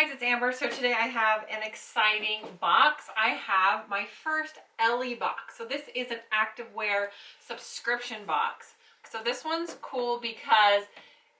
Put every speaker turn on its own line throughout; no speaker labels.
Hey guys, it's Amber. So today I have an exciting box. I have my first Ellie box. So this is an activewear subscription box. So this one's cool because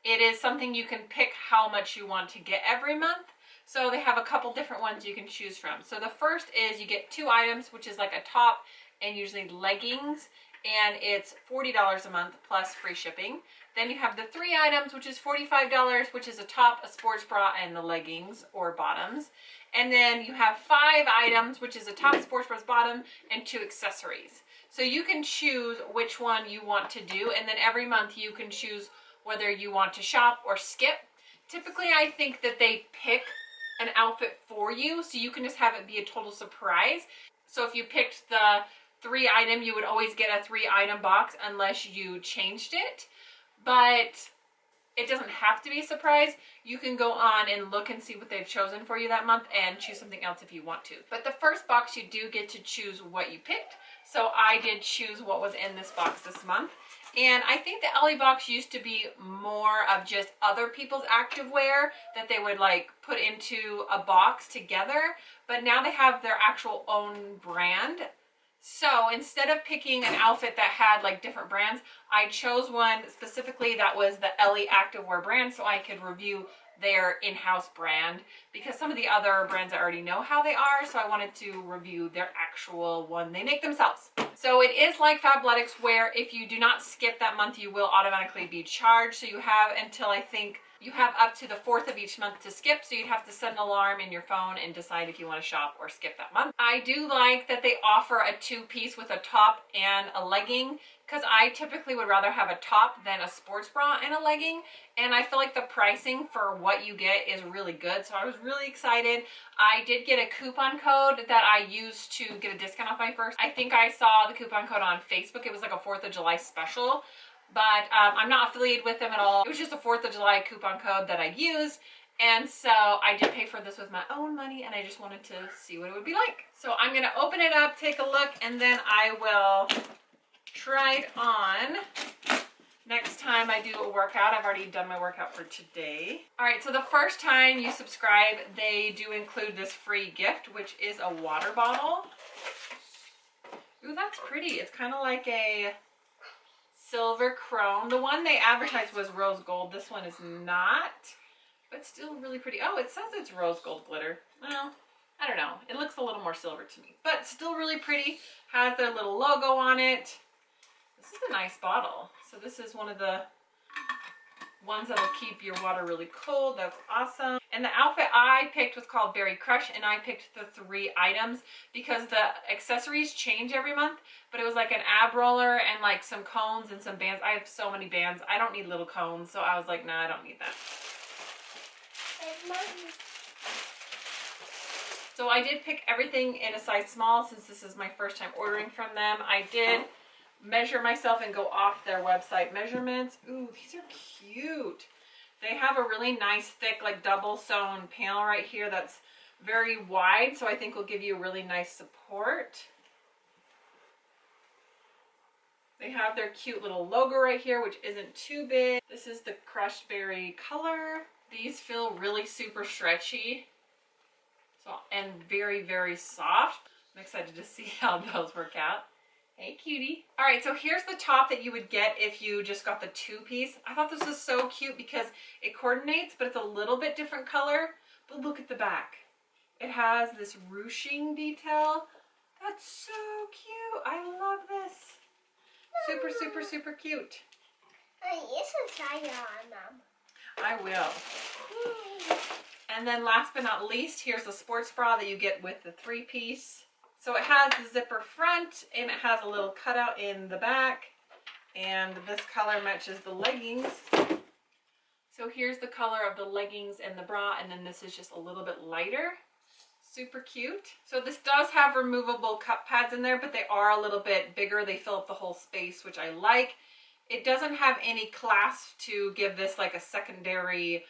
it is something you can pick how much you want to get every month. So they have a couple different ones you can choose from. So the first is you get 2 items, which is like a top and usually leggings, and it's $40 a month plus free shipping. Then you have the 3 items, which is $45, which is a top, a sports bra, and the leggings or bottoms. And then you have 5 items, which is a top, sports bra, bottom, and 2 accessories. So you can choose which one you want to do, and then every month you can choose whether you want to shop or skip. Typically, I think that they pick an outfit for you, so you can just have it be a total surprise. So if you picked the 3 item, you would always get a 3 item box unless you changed it. But it doesn't have to be a surprise. You can go on and look and see what they've chosen for you that month and choose something else if you want to. But the first box, you do get to choose what you picked. So I did choose what was in this box this month. And I think the Ellie box used to be more of just other people's activewear that they would like put into a box together. But now they have their actual own brand. So instead of picking an outfit that had like different brands, I chose one specifically that was the Ellie activewear brand so I could review their in-house brand, because some of the other brands I already know how they are, so I wanted to review their actual one they make themselves. So it is like Fabletics, where if you do not skip that month, you will automatically be charged. So you have until, I think, you have up to the 4th of each month to skip, so you'd have to set an alarm in your phone and decide if you want to shop or skip that month. I do like that they offer a 2-piece with a top and a legging, because I typically would rather have a top than a sports bra and a legging, and I feel like the pricing for what you get is really good, so I was really excited. I did get a coupon code that I used to get a discount off my first. I think I saw the coupon code on Facebook. It was like a 4th of July special. But I'm not affiliated with them at all. It was just a 4th of July coupon code that I used. And so I did pay for this with my own money, and I just wanted to see what it would be like. So I'm going to open it up, take a look, and then I will try it on next time I do a workout. I've already done my workout for today. All right, so the first time you subscribe, they do include this free gift, which is a water bottle. Ooh, that's pretty. It's kind of like a silver chrome. The one they advertised was rose gold. This one is not, but still really pretty. Oh, it says it's rose gold glitter. Well, I don't know. It looks a little more silver to me, but still really pretty. Has their little logo on it. This is a nice bottle. So this is one of the ones that'll keep your water really cold. That's awesome. And the outfit I picked was called Berry Crush, and I picked the 3 items because the accessories change every month, but it was like an ab roller and like some cones and some bands. I have so many bands. I don't need little cones, so I was like, nah, I don't need that. So I did pick everything in a size small since this is my first time ordering from them. I did measure myself and go off their website measurements. Ooh, these are cute. They have a really nice thick like double sewn panel right here that's very wide, so I think will give you really nice support. They have their cute little logo right here, which isn't too big. This is the crushed berry color. These feel really super stretchy, so and very, very soft. I'm excited to see how those work out. Hey, cutie. All right, so here's the top that you would get if you just got the 2-piece. I thought this was so cute because it coordinates, but it's a little bit different color. But look at the back. It has this ruching detail. That's so cute. I love this. Super, super, super cute.
You should try it on, Mom.
I will. And then last but not least, here's the sports bra that you get with the 3-piece. So it has the zipper front, and it has a little cutout in the back, and this color matches the leggings. So here's the color of the leggings and the bra, and then this is just a little bit lighter. Super cute. So this does have removable cup pads in there, but they are a little bit bigger. They fill up the whole space, which I like. It doesn't have any clasp to give this like a secondary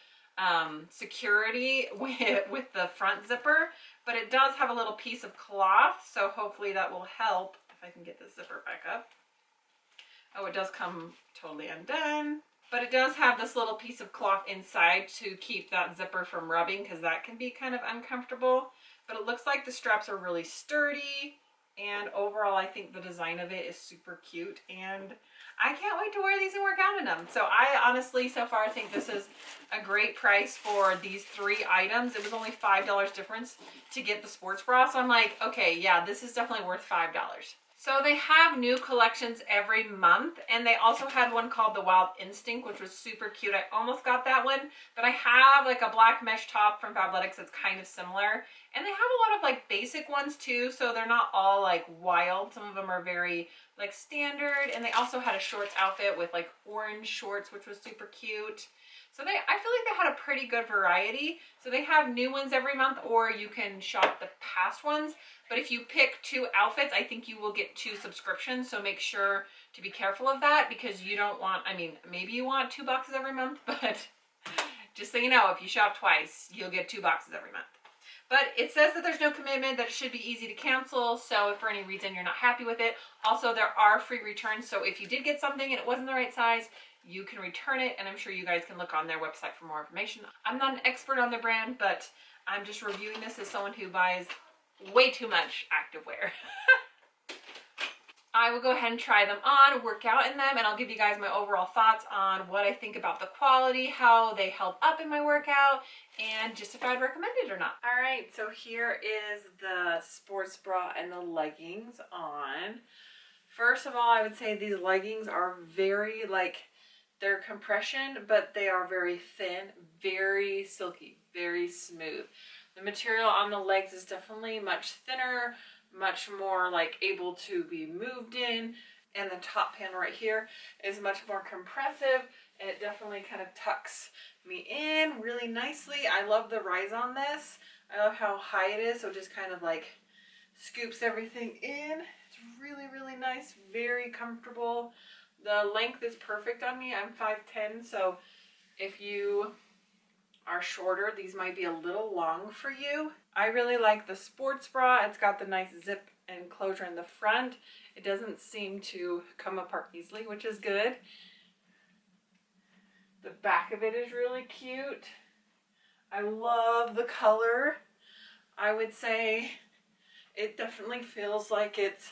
security with the front zipper, but it does have a little piece of cloth, so hopefully that will help if I can get the zipper back up. Oh, it does come totally undone. But it does have this little piece of cloth inside to keep that zipper from rubbing, because that can be kind of uncomfortable. But it looks like the straps are really sturdy, and overall I think the design of it is super cute, and I can't wait to wear these and work out in them. So I honestly, so far, think this is a great price for these 3 items. It was only $5 difference to get the sports bra. So I'm like, okay, yeah, this is definitely worth $5. So they have new collections every month, and they also had one called the Wild Instinct, which was super cute. I almost got that one, but I have like a black mesh top from Fabletics that's kind of similar. And they have a lot of like basic ones too, so they're not all like wild. Some of them are very like standard, and they also had a shorts outfit with like orange shorts, which was super cute. So I feel like they had a pretty good variety. So they have new ones every month, or you can shop the past ones. But if you pick 2 outfits, I think you will get 2 subscriptions. So make sure to be careful of that, because you don't want, I mean, maybe you want 2 boxes every month, but just so you know, if you shop twice, you'll get 2 boxes every month. But it says that there's no commitment, that it should be easy to cancel. So if for any reason you're not happy with it, also there are free returns. So if you did get something and it wasn't the right size, you can return it, and I'm sure you guys can look on their website for more information. I'm not an expert on the brand, but I'm just reviewing this as someone who buys way too much activewear. I will go ahead and try them on, work out in them, and I'll give you guys my overall thoughts on what I think about the quality, how they held up in my workout, and just if I'd recommend it or not. All right, so here is the sports bra and the leggings on. First of all, I would say these leggings are very they're compression, but they are very thin, very silky, very smooth. The material on the legs is definitely much thinner, much more like able to be moved in, and the top panel right here is much more compressive, and it definitely kind of tucks me in really nicely. I love the rise on this. I love how high it is, so it just kind of like scoops everything in. It's really, really nice, very comfortable. The length is perfect on me. I'm 5'10", so if you are shorter, these might be a little long for you. I really like the sports bra. It's got the nice zip and closure in the front. It doesn't seem to come apart easily, which is good. The back of it is really cute. I love the color. I would say it definitely feels like it's,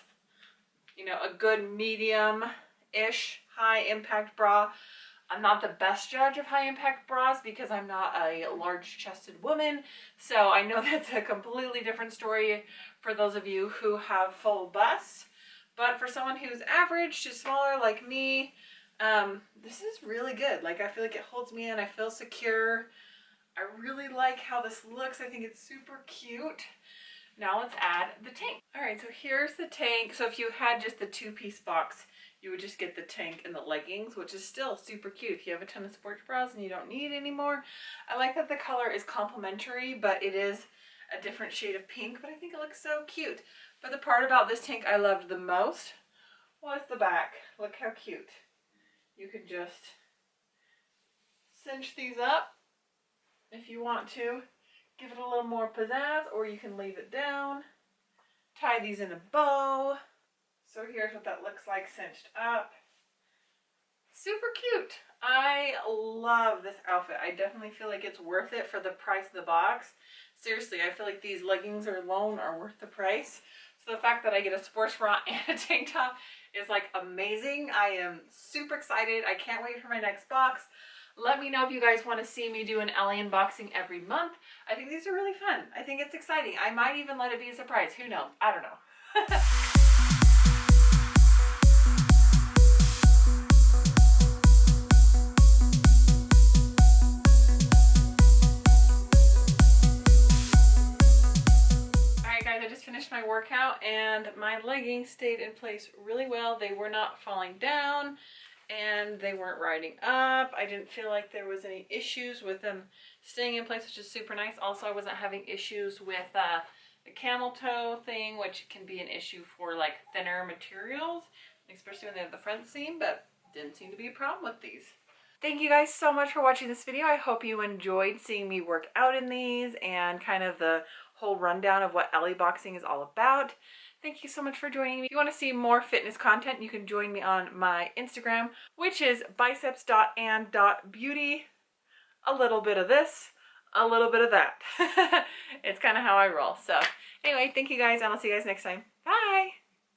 you know, a good medium-ish high impact bra. I'm not the best judge of high impact bras because I'm not a large chested woman. So I know that's a completely different story for those of you who have full busts. But for someone who's average to smaller like me, this is really good. Like, I feel like it holds me in. I feel secure. I really like how this looks. I think it's super cute. Now let's add the tank. All right, so here's the tank. So if you had just the 2-piece box, you would just get the tank and the leggings, which is still super cute if you have a ton of sports bras and you don't need it anymore. I like that the color is complementary, but it is a different shade of pink, but I think it looks so cute. But the part about this tank I loved the most was the back. Look how cute. You can just cinch these up if you want to. Give it a little more pizzazz, or you can leave it down. Tie these in a bow. So here's what that looks like cinched up. Super cute. I love this outfit. I definitely feel like it's worth it for the price of the box. Seriously, I feel like these leggings alone are worth the price. So the fact that I get a sports bra and a tank top is like amazing. I am super excited. I can't wait for my next box. Let me know if you guys want to see me do an Ellie unboxing every month. I think these are really fun. I think it's exciting. I might even let it be a surprise. Who knows? I don't know. Finished my workout, and my leggings stayed in place really well. They were not falling down and they weren't riding up. I didn't feel like there was any issues with them staying in place, which is super nice. Also, I wasn't having issues with the camel toe thing, which can be an issue for like thinner materials, especially when they have the front seam, but didn't seem to be a problem with these. Thank you guys so much for watching this video. I hope you enjoyed seeing me work out in these and kind of the whole rundown of what Ellie boxing is all about. Thank you so much for joining me. If you want to see more fitness content, you can join me on my Instagram, which is biceps.and.beauty. A little bit of this, a little bit of that. It's kind of how I roll. So anyway, thank you guys, and I'll see you guys next time. Bye!